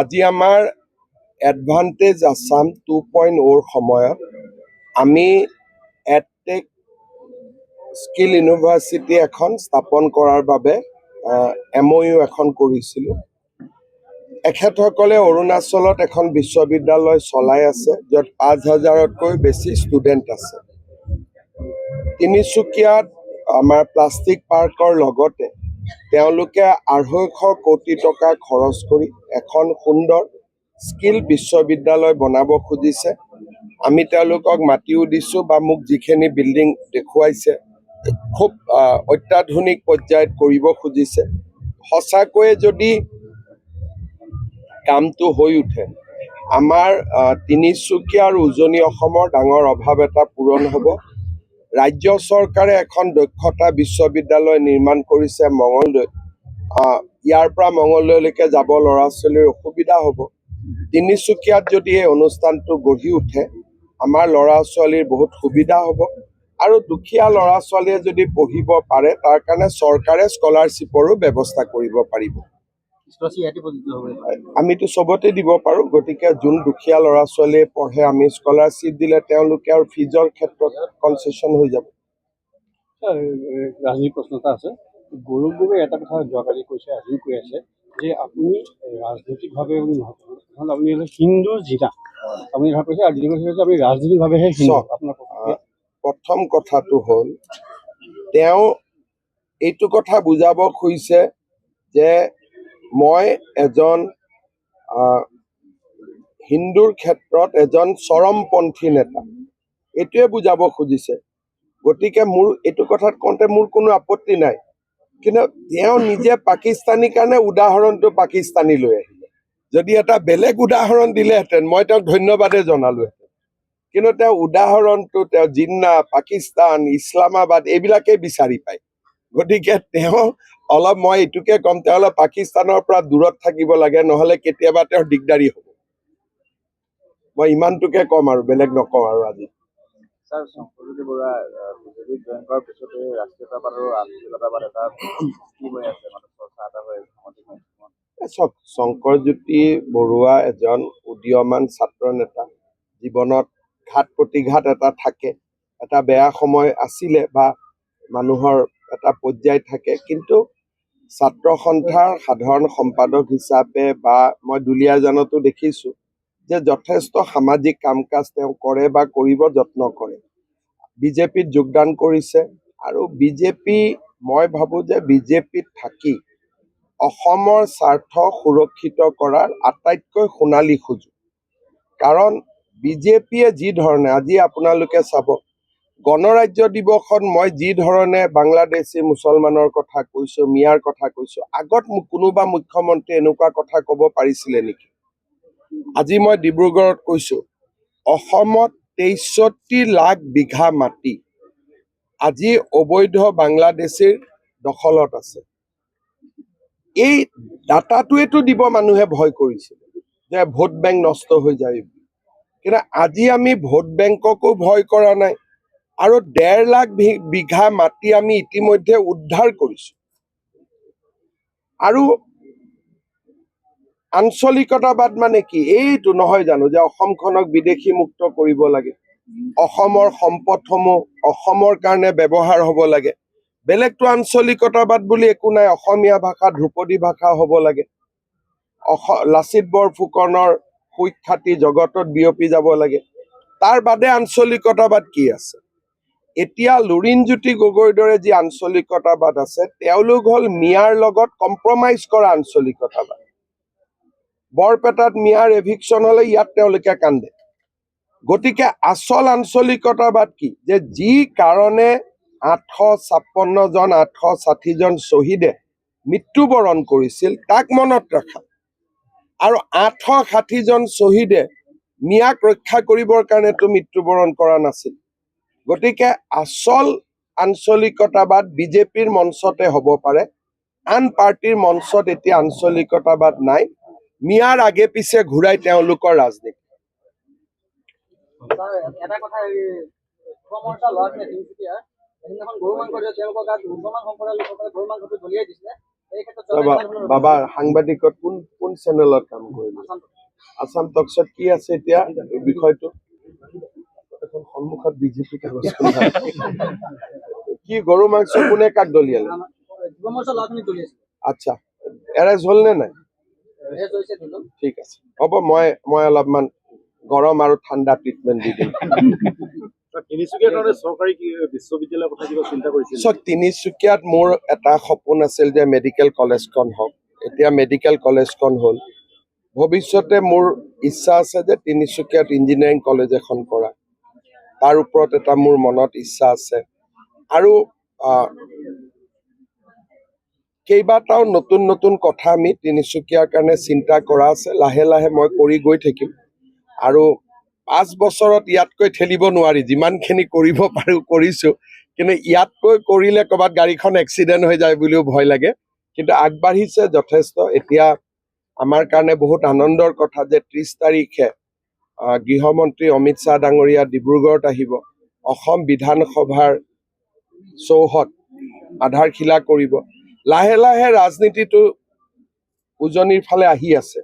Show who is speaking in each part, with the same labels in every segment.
Speaker 1: আজি আমাৰ এডভান্টেজ আসাম 2.0 সময়ত আমি এডটেক স্কিল ইউনিভাৰ্চিটি এখন স্থাপন কৰাৰ বাবে MOU এখন কৰিছিলোঁ। এখেতসকলে অৰুণাচলত এখন বিশ্ববিদ্যালয় চলাই আছে, য'ত 5,000তকৈ বেছি ষ্টুডেণ্ট আছে। তিনিচুকীয়াত আমাৰ প্লাষ্টিক পাৰ্কৰ লগতে তেওঁলোকে 250 কোটি টকা খৰচ কৰি এখন সুন্দৰ স্কিল বিশ্ববিদ্যালয় বনাব খুজিছে। আমি তেওঁলোকক মাতিও দিছোঁ বা মোক যিখিনি বিল্ডিং দেখুৱাইছে খুব অত্যাধুনিক পৰ্যায়ত কৰিব খুজিছে। সঁচাকৈয়ে যদি কামটো হৈ উঠে, আমাৰ তিনিচুকীয়া আৰু উজনি অসমৰ ডাঙৰ অভাৱ এটা পূৰণ হ'ব। ৰাজ্য চৰকাৰে এখন দক্ষতা বিশ্ববিদ্যালয় নিৰ্মাণ কৰিছে মঙলদৈত। ইয়াৰ পৰা মঙলদৈলৈকে যাব ল'ৰা ছোৱালীৰ অসুবিধা হ'ব। তিনিচুকীয়াত যদি এই অনুষ্ঠানটো গঢ়ি উঠে, আমাৰ ল'ৰা ছোৱালীৰ বহুত সুবিধা হ'ব। আৰু দুখীয়া ল'ৰা ছোৱালীয়ে যদি পঢ়িব পাৰে, তাৰ কাৰণে চৰকাৰে স্কলাৰশ্বিপৰো ব্যৱস্থা কৰিব পাৰিব। আমিতো চবতে দিব পাৰোঁ, গতিকে যোন দুখীয়া ল'ৰা ছোৱালীয়ে পঢ়ে আমি স্কলাৰশ্বিপ দিলে তেওঁলোকে আৰু ফিজৰ ক্ষেত্ৰত কনচেশ্যন হৈ যাব।
Speaker 2: ৰাজনীতি প্ৰশ্ন এটা আছে। গৌৰৱ গগৈয়ে এটা কথা যোৱাকালি কৈছে, আজিও কৈ আছে যে আপুনি ৰাজনৈতিকভাৱে নহ'লে আপুনি হিন্দু জিলা, আপুনি কথা কৈছে আৰু কৈছে যে আপুনি ৰাজনৈতিকভাৱেহে হিন্দু। আপোনাৰ
Speaker 1: প্ৰথম কথাটো হ'ল তেওঁ এইটো কথা বুজাব খুজিছে যে মই এজন হিন্দুৰ ক্ষেত্ৰত এজন চৰমপন্থী নেতা, এইটোৱে বুজাব খুজিছে। গতিকে মোৰ এইটো কথাত কওঁতে মোৰ কোনো আপত্তি নাই, কিন্তু তেওঁ নিজে পাকিস্তানীৰ কাৰণে উদাহৰণটো পাকিস্তানী লৈ আহিলে। যদি এটা বেলেগ উদাহৰণ দিলেহেঁতেন মই তেওঁক ধন্যবাদে জনালোহেঁতেন, কিন্তু তেওঁ উদাহৰণটো তেওঁ জিন্না, পাকিস্তান, ইছলামাবাদ এইবিলাকেই বিচাৰি পায়। গতিকে তেওঁ অলপ, মই এইটোকে ক'ম, তেওঁ অলপ পাকিস্তানৰ পৰা দূৰত থাকিব লাগে, নহ'লে কেতিয়াবা তেওঁৰ দিগদাৰী হ'ব। মই ইমানটোকে ক'ম আৰু বেলেগ নকওঁ আৰু আজি। শংকৰজ্যোতি বৰুৱা এজন উদীয়মান ছাত্ৰ নেতা। জীৱনত ঘাত প্ৰতিঘাত এটা থাকে, এটা বেয়া সময় আছিলে বা মানুহৰ এটা পৰ্যায় থাকে, কিন্তু ছাত্ৰ সন্থাৰ সাধাৰণ সম্পাদক হিচাপে বা মই দুলীয়াজানতো দেখিছোঁ যে যথেষ্ট সামাজিক কাম কাজ তেওঁ কৰে বা কৰিব যত্ন কৰে। বিজেপিত যোগদান কৰিছে আৰু মই ভাবোঁ যে বিজেপিত থাকি অসমৰ স্বাৰ্থ সুৰক্ষিত কৰাৰ আটাইতকৈ সোণালী সুযোগ। কাৰণ বিজেপিয়ে যি ধৰণে, আজি আপোনালোকে চাব, গণৰাজ্য দিৱসত মই যি ধৰণে বাংলাদেশী মুছলমানৰ কথা কৈছোঁ, মিয়াৰ কথা কৈছোঁ, আগত কোনোবা মুখ্যমন্ত্ৰী এনেকুৱা কথা ক'ব পাৰিছিলে নেকি? আজি মই ডিব্ৰুগড়ত কৈছোঁ, অসমত 63 লাখ বিঘা মাটি আজি অবৈধ বাংলাদেশীৰ দখলত আছে। এই ডাটাটোৱেতো দিব মানুহে ভয় কৰিছিল যে ভোট বেংক নষ্ট হৈ যায়। কিন্তু আজি আমি ভোট বেংককো ভয় কৰা নাই, আৰু 1.5 লাখ বিঘা মাটি আমি ইতিমধ্যে উদ্ধাৰ কৰিছোঁ। আৰু আঞ্চলিকতাবাদ মানে কি? এইটো নহয় জানো যে অসমখনক বিদেশী মুক্ত কৰিব লাগে, অসমৰ সম্পদসমূহ অসমৰ কাৰণে ব্যৱহাৰ হ'ব লাগে, বেলেগটো আঞ্চলিকতাবাদ বুলি একো নাই। অসমীয়া ভাষা ধ্ৰুপদী ভাষা হ'ব লাগে, লাচিত বৰফুকনৰ সুখ্যাতি জগতত বিয়পি যাব লাগে, তাৰ বাদে আঞ্চলিকতাবাদ কি আছে? এতিয়া লুৰিণজ্যোতি গগৈৰ দৰে যি আঞ্চলিকতাবাদ আছে, তেওঁলোক হ'ল মিয়াৰ লগত কম্প্ৰমাইজ কৰা আঞ্চলিকতাবাদ। বৰপেটাত মিয়াৰ এভিকশ্যন হ'লে ইয়াত তেওঁলোকে কান্দে। গতিকে আচল আঞ্চলিকতাবাদ কি? যে যি কাৰণে 856 জন 860 জন শ্বহীদে মৃত্যুবৰণ কৰিছিল তাক মনত ৰখা, আৰু 860 জন শ্বহীদে মিয়াক ৰক্ষা কৰিবৰ কাৰণেতো মৃত্যুবৰণ কৰা নাছিল। গতিকে আচল আঞ্চলিকতাবাদ বিজেপিৰ মঞ্চতে হ'ব পাৰে, আন পাৰ্টিৰ মঞ্চত এতিয়া আঞ্চলিকতাবাদ নাই। মিয়াৰ আগে পিছে ঘূৰাই তেওঁলোকৰ ৰাজনীতি।
Speaker 3: সেইদিনাখন গৰু মাংস যে তেওঁলোকৰ গাত মুছলমান সম্প্ৰদায়ৰ লোকসকলে গৰু মাংসটো দলিয়াই দিছিলে এই ক্ষেত্ৰত চৰকাৰে
Speaker 1: বাবা
Speaker 3: কেনেধৰণৰ
Speaker 1: বাবা সাংবাদিকত কোন চেনেলত কাম কৰিলে? আসাম টকছত কি আছে এতিয়া এই বিষয়টো? এখন সন্মুখত বিজেপি কাগজখন নাই। কি গৰু মাংস কোনে কাক দলিয়ালে?
Speaker 3: যুৱ মৰ্চাৰ ল'ৰাখিনি দলিয়াইছিলে
Speaker 1: আচ্ছা, এৰেষ্ট হ'ল নে নাই?
Speaker 3: এৰেষ্ট হৈছে দুজন
Speaker 1: ঠিক আছে, হ'ব, মই অলপমান গৰম আৰু ঠাণ্ডা ট্ৰিটমেণ্ট দি দিম।
Speaker 2: তিনিচুকীয়াৰ কাৰণে চৰকাৰী বিশ্ববিদ্যালয়ৰ কথা কিবা চিন্তা কৰিছিল?
Speaker 1: তিনিচুকীয়াত মোৰ এটা সপোন আছিল যে মেডিকেল কলেজখন হওক। এতিয়া মেডিকেল কলেজখন হ'ল। ভৱিষ্যতে মোৰ ইচ্ছা আছে যে তিনিচুকীয়াত ইঞ্জিনিয়াৰিং কলেজ এখন কৰা। তাৰ ওপৰত এটা মোৰ মনত ইচ্ছা আছে। আৰু কেইবাটাও নতুন নতুন কথা আমি তিনিচুকীয়াৰ কাৰণে চিন্তা কৰা আছে। লাহে লাহে মই কৰি গৈ থাকিম। আৰু 5 বছৰত ইয়াতকৈ ঠেলিব নোৱাৰি, যিমানখিনি কৰিব পাৰোঁ কৰিছোঁ। কিন্তু ইয়াতকৈ কৰিলে ক'ৰবাত গাড়ীখন এক্সিডেণ্ট হৈ যায় বুলিও ভয় লাগে। কিন্তু আগবাঢ়িছে যথেষ্ট। এতিয়া আমাৰ কাৰণে বহুত আনন্দৰ কথা যে 30 তাৰিখে গৃহমন্ত্ৰী অমিত শ্বাহ ডাঙৰীয়া ডিব্ৰুগড়ত আহিব। অসম বিধানসভাৰ চৌহদ আধাৰশিলা কৰিব। লাহে লাহে ৰাজনীতিটো উজনিৰ ফালে আহি আছে।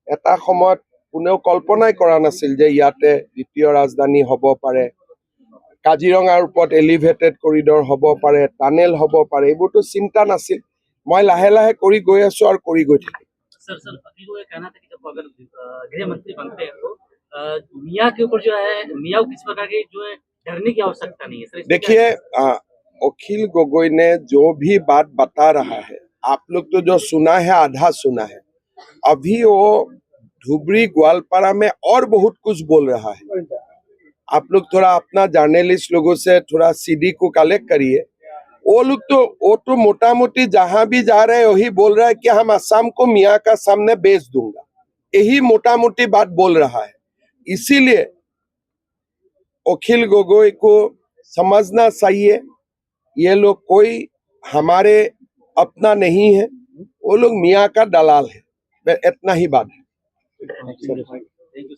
Speaker 1: এটা সময়ত কোনেও কল্পনাই কৰা নাছিল যে ইয়াতে দ্বিতীয় ৰাজধানী হ'ব পাৰে, কাজিৰঙাৰ ওপৰত এলিভেটেড কৰিডৰ হ'ব পাৰে, টানেল হ'ব পাৰে, এইবোৰতো চিন্তা নাছিল। মই লাহে লাহে কৰি গৈ আছোঁ আৰু কৰি গৈ থাকিম।
Speaker 4: सर अभी वो ये कहना था कि जब अगर गृह मंत्री बनते हैं तो मियाँ के ऊपर जो है मियाँ को किस प्रकार की जो है डरने की आवश्यकता नहीं है सर।
Speaker 1: देखिए, अखिल गोगोई ने जो भी बात बता रहा है, आप लोग तो जो सुना है आधा सुना है। अभी वो धुबरी ग्वालपारा में और बहुत कुछ बोल रहा है। आप लोग थोड़ा अपना जर्नलिस्ट लोगों से थोड़ा सीडी को कलेक्ट करिए। वो तो मोटा मोटी जहां भी जा रहे हैं वही बोल रहा है कि हम असम को मियाँ का सामने बेच दूंगा। यही मोटा मोटी बात बोल रहा है। इसीलिए अखिल गोगोई को समझना चाहिए, ये लोग कोई हमारे अपना नहीं है, वो लोग मियाँ का दलाल है। इतना ही बात है।
Speaker 4: Thank you.